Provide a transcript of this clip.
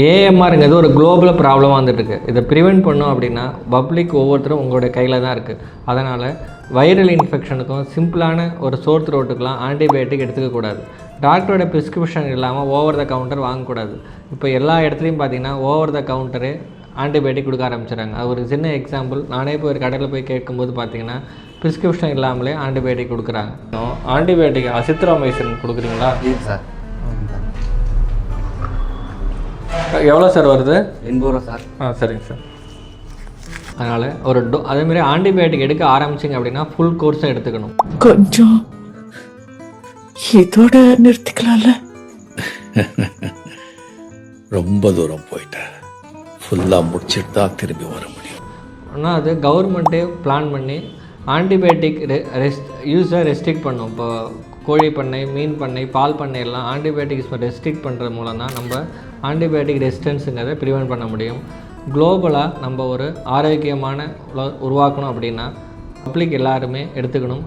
ஏஎம்ஆருங்கிறது ஒரு குளோபல் ப்ராப்ளமாக வந்துட்டுருக்கு. இதை ப்ரிவெண்ட் பண்ணோம் அப்படின்னா பப்ளிக் ஒவ்வொருத்தரும் உங்களுடைய கையில் தான் இருக்குது. அதனால் வைரல் இன்ஃபெக்ஷனுக்கும் சிம்பிளான ஒரு சோர் த்ரோட்டுக்கெலாம் ஆன்டிபயோட்டிக் எடுத்துக்கக்கூடாது. டாக்டரோட ப்ரிஸ்கிரிப்ஷன் இல்லாமல் ஓவர் த கவுண்டர் வாங்கக்கூடாது. இப்போ எல்லா இடத்துலையும் பார்த்திங்கன்னா ஓவர் த கவுண்டரு ஆன்டிபயோட்டிக் கொடுக்க ஆரம்பிச்சிடறாங்க. அது ஒரு சின்ன எக்ஸாம்பிள். நானே போய் ஒரு கடையில் போய் கேட்கும்போது பார்த்திங்கன்னா ப்ரிஸ்கிரிப்ஷன் இல்லாமலே ஆன்டிபயோட்டிக் கொடுக்குறாங்க. ஆன்டிபயோட்டிக் அசித்ரோமைசின் கொடுக்குறீங்களா? சார் எவ்வளோ சார் வருது? 80 ரூபா சார். சரிங்க சார். அதனால் ஒரு அதேமாதிரி ஆன்டிபயோட்டிக் எடுக்க ஆரம்பிச்சிங்க அப்படின்னா ஃபுல் கோர்ஸும் எடுத்துக்கணும். கொஞ்சம் இதோட நிறுத்திக்கலாம்ல. ரொம்ப தூரம் போயிட்டேன். ஃபுல்லாக முடிச்சுட்டு தான் திரும்பி வர முடியும். ஆனால் அது கவர்மெண்ட்டே பிளான் பண்ணி ஆன்டிபயோட்டிக் யூஸை ரெஸ்ட்ரிக்ட் பண்ணும். இப்போ கோழி பண்ணை, மீன் பண்ணை, பால் பண்ணை எல்லாம் ஆன்டிபயோட்டிக்ஸ் ரெஸ்ட்ரிக்ட் பண்ணுறது மூலம் தான் நம்ம ஆன்டிபயோட்டிக் ரெசிஸ்டன்ஸுங்கிறத ப்ரிவெண்ட் பண்ண முடியும். குளோபலாக நம்ம ஒரு ஆரோக்கியமான உருவாக்கணும் அப்படின்னா பப்ளிக் எல்லாருமே எடுத்துக்கணும்.